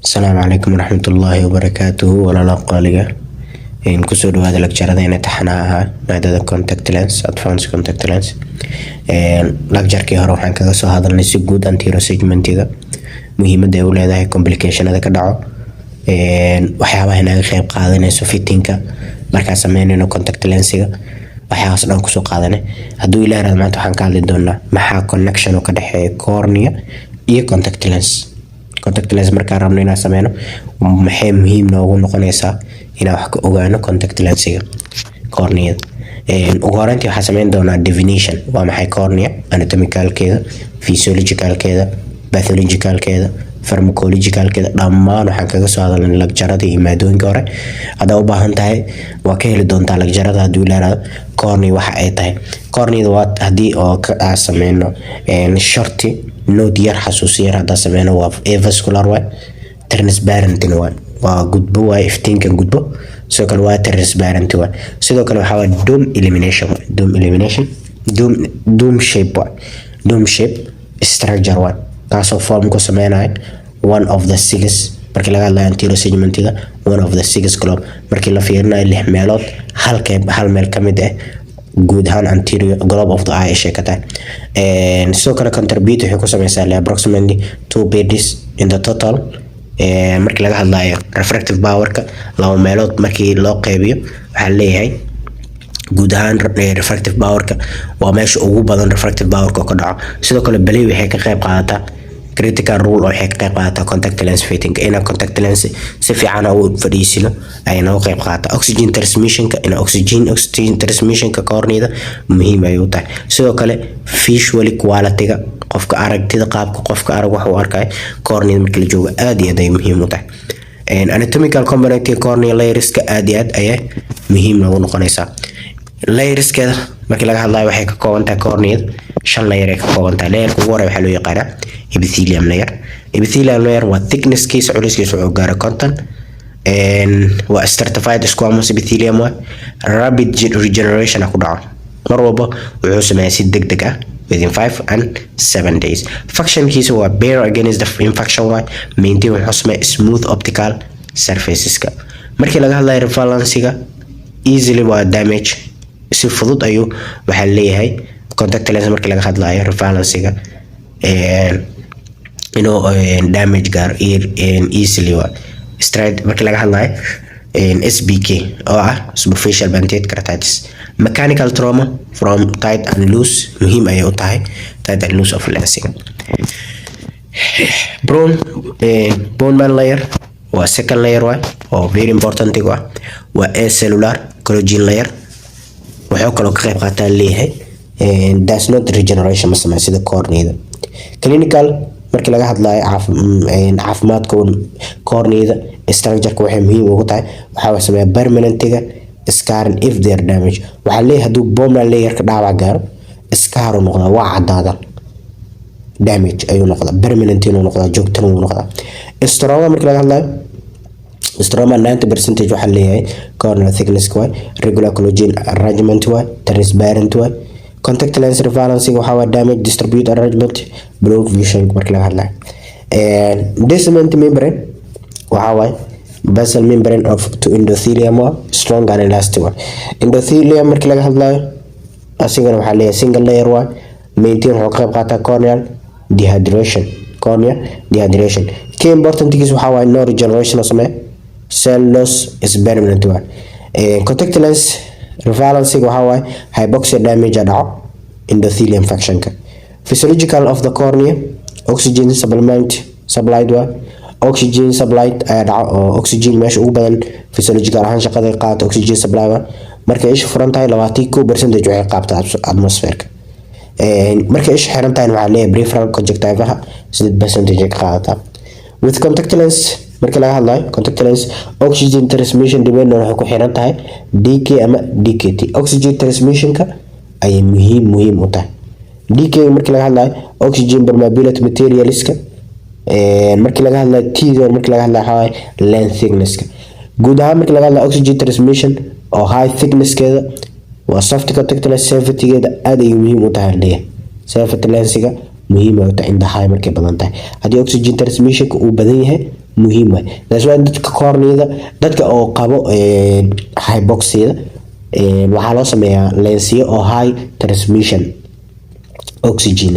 السلام عليكم ورحمة الله وبركاته ولا قالقة إن كسر هذا لكجرة تحناها مادة contact lens advanced contact lens لكجر كي هروح عنك قصو هذا النسي جود anterior segment إذا مهمة دولة هذا complication هذا كدعو waxyaabaha inaga qayb qaadanayso fittinka markaan sameynayno contact lensiga waxyaabas dhan kusoo qaadanay hadduu ilaahay maanta waxaan ka hadli doonaa maxaa connection ka dhaxeeya cornea iyo contact lens markaan rabno inaan sameyno maxay muhiim noogu noqonaysaa inaan wax ka ogaano contact lensiga cornea ugu horeyntii waxaan sameyn doonaa definition waa maxay cornea anatomicalkeeda physiologicalkeeda pathologicalkeeda pharmacologicalkeeda dhammaan waxaan kaga soo hadalnay lagjarada iyo maadooyinka hore hadaa u baahan tahay waa ka heli doontaa lagjarada hadduu ilaahay cornea waxa ay tahay cornea waa haddii oo ka sameyno shorti node yar xasuus yar hadaa sameyno waa avascular waa transparent waa gudbo waa iftiinkan gudbo sidoo kale waa transparent waa sidoo kale waxa waa dome shape structure waa kaasoo form ku sameynayo one of the six markii laga hadlayo anterior segmentiga one of the six globe markii la fiirinayo 6 meelood hal meel kamid ah guud ahaan anterior globe of the eye ay sheekatay sidoo kale contribute waxay ku sameysaa approximately 2 beads in the total markii laga hadlayo refractive power-ka laba meelood markii loo qeybiyo waxa leeyahay guud ahaan refractive power-ka waa meesha ugu badan refractive power-ka ka dhaco sidoo kale bali waxay ka qayb qaadataa critical role waxay ka qayb qaadataa contact lens fitting ina contact lens si fiican u fadhiisino ay noo qayb qaadataa oxygen transmission-ka cornea muhiim ay u tahay sidoo kale visual quality-ga qofka aragtida qaabka qofka arag wax uu arkay cornea markii la joogo aad iyo aad ay muhiim u tahay anatomical component cornea layers-ka aad iyo aad ay muhiim ugu noqonaysaa layerskeeda markii laga hadlayo waxay ka kooban tahay cornea 5 layer ay ka kooban tahay layerka ugu horeeya waxa loo yaqaanaa epithelium layer waa thickness-kiisa culayskiisa wuxuu gaaraa 50 waa stratified squamous epithelium waa rapid regeneration ku dhaco mar walba wuxuu sameeyaa si degdeg ah within 5 and 7 days function-kiisa waa bear against the infection waa maintain wuxuu sameeyaa smooth optical surfaces-ka markii laga hadlayo revalency-ga easily waa damage si fudud ayuu waxa leeyahay contact lens markii laga hadlayo revalency-ga damage gaar easily waa straight markii laga hadlayo SBK oo ah superficial benign keratitis mechanical trauma from tight and loose muhiim ay u tahay tight and loose of lensing bone man layer waa second layer waa very important waa acellular collagen layer wuxuu kaloo ka qayb qaataa leeyahay does not regeneration ma sameeyo sida cornea clinical markii laga hadlayo caafimaadka cornea structure-ka waxay muhiim ugu tahay waxa sameeyaa permanent-ga scarring if they are damage waxa leeyahay hadduu bone layer-ka dhaawac gaaro scar uu noqdaa waa cadaada damage ayuu noqdaa permanent inuu noqdaa joogto inuu noqdaa stroma markii laga hadlayo stroma 90% waxa leeyahay corneal thickness waa regular collagen arrangement waa transparent waa contact lens revalency waxa waa damage distribute arrangement blurred vision markii laga hadlayo basement membrane waxa waa basal membrane of to endothelium waa strong and elastic waa endothelium markii laga hadlayo asigana waxa leeyahay single layer waa maintain wuxuu qayb qaataa corneal dehydration key important-kiisa waxa waa no regeneration oo sameeya cell loss is permanent waa contact lens revalency waxa waa hypoxia damage dhaco endothelium function-ka physiological of the cornea oxygen supplied waa oxygen supplied ayaa dhaco oo oxygen meesha ugu badan physiological ahaan shaqada ay qaato oxygen supply waa markay isha furan tahay 21% waxay qaabtaa atmosphere-ka markay isha xiran tahay waxa leeyahay peripheral conjunctiva 8% ay qaadataa with contact lens markii laga hadlayo contact lens oxygen transmission dependent waxay ku xiran tahay DK ama DKT oxygen transmission-ka ay muhiim u tahay DK markii laga hadlayo oxygen permeability materials-ka markii laga hadlayo T markii laga hadlayo lens thickness-ka guud ahaan markii laga hadlayo oxygen transmission oo high thickness-keeda waa soft contact lens safety-geeda aad ay muhiim u tahay leeyahay safety lens-ga muhiim ah inta high markay badan tahay hadii oxygen transmission uu badan yahay muhiim waay. That's why dadka corneada dadka oo qabo hypoxia waxaa loo sameeyaa lensiyo oo high transmission oxygen.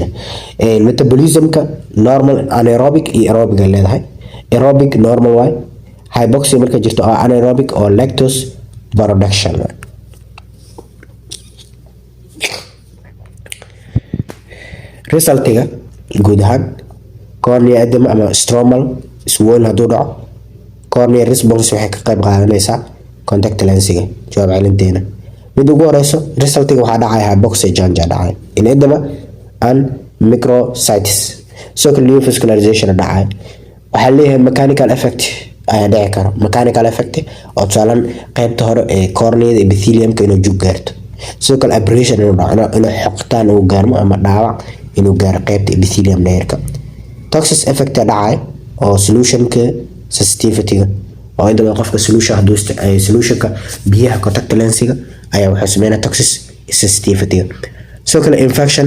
Metabolismka normal, anaerobic iyo aerobic ay leedahay. Aerobic normal waay, hypoxia marka jirto oo anaerobic oo lactose production waay. Resultiga guud ahaan cornea edema ama stromal swollen hadduu dhaco, cornea response waxay ka qayb qaadanaysaa contact lensiga jawaab celinteena. mid ugu horeyso resultiga waxaa dhacaya hypoxia change dhacay in edema and micrositis. So neovascularization dhacay waxaa leeyahay mechanical effect ayaa dhici karo. Mechanical effect oo tusaalan qaybta hore ee corneada epitheliumka inuu jug gaarto. Sidoo kale abrasion inuu dhaco, inuu xoqtaan uu gaarmo ama dhaawac inuu gaaro qaybta epithelium layer-ka. Toxic effect dhacay oo solutionka sensitivity oo inta qofka solution hadduu isticmaalo solutionka biyaha contact lensiga ayaa waxay sameynaa toxic sensitivity. Sidoo kale infection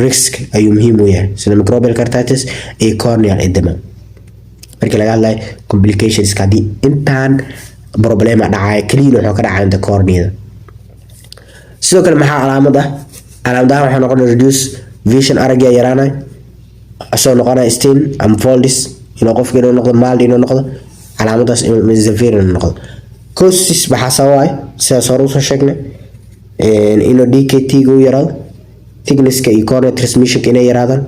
risk ayuu muhiim u yahay sida microbial keratitis iyo corneal edema. markii laga hadlayo complications kadii intaan problema dhacay kaliya wuxuu ka dhacay inta corneada. sidoo kale maxaa calaamadaha waxaa noqon reduce vision, aragga yaraanay, asoo noqonay stain and folds inuu qofka inuu noqdo mild inuu noqdo, calaamadaas inuu severe inuu noqdo. causes maxaa sababay sidaas hore usoo sheegnay inuu DKT-ga u yaraado, thicknesska iyo cornea transmission inay yaraadaan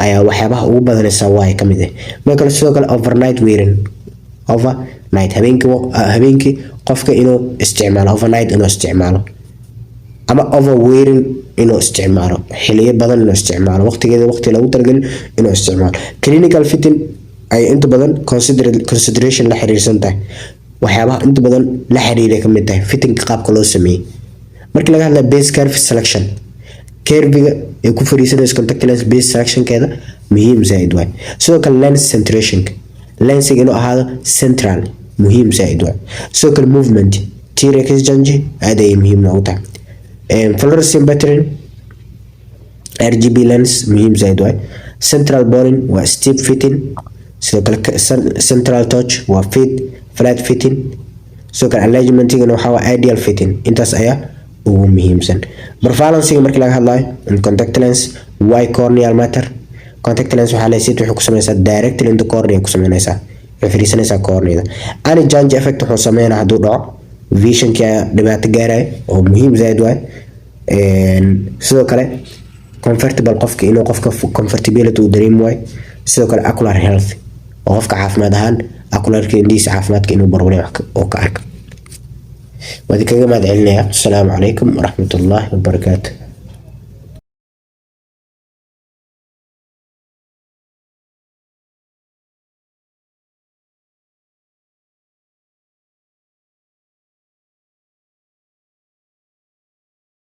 ayaa waxyaabaha ugu badanaysa way ka mid ah. marka sidoo kale overnight wearing, overnight habeenkii qofka inuu isticmaalo overnight inuu isticmaalo ama overwearing inuu isticmaalo xiliyo badan inuu isticmaalo waqtigeeda waqti lagu talagalin inuu isticmaalo. Clinical fitting ay inta badan consideration la xiriirsan tahay waxyaabaha inta badan la xiriira ka mid tahay fitting qaabka loo sameeyay. markii laga hadlayo base curve selection, curve-ga ee ku fariisanaysa contact lens base selection-keeda muhiim zaid waay. sidoo kale lens centration, lensiga inuu ahaado central muhiim zaid waay. sidoo kale movement T-rex change aad ay muhiim u tahay. fluorescent pattern RGB lens muhiim zaid waay. central boring waa steep fitting, sidoo kale central touch waa flat fitting, sidoo kale alignment-ga waxaa waa ideal fitting. intaas ayaa ugu muhiimsan. Prevalency-ga markii laga hadlayo in contact lens why corneal matter, contact lens waxaa la siiyay wuxuu ku sameeyay directly into cornea ku sameynaysa waxay fariisanaysaa cornea. Any change effect wuxuu sameeynaa hadduu dhaco vision-ka dhibaato gaaray oo muhiim zaid waay. sidoo kale comfortable qofka inuu qofka comfortability uu dareemo waay. sidoo kale ocular health oo qofka caafimaad ahaan ocular-ka indhihiisa caafimaadka inuu barwanayo oo ka arko. وهذه كلمة علمية. السلام عليكم ورحمة الله وبركاته.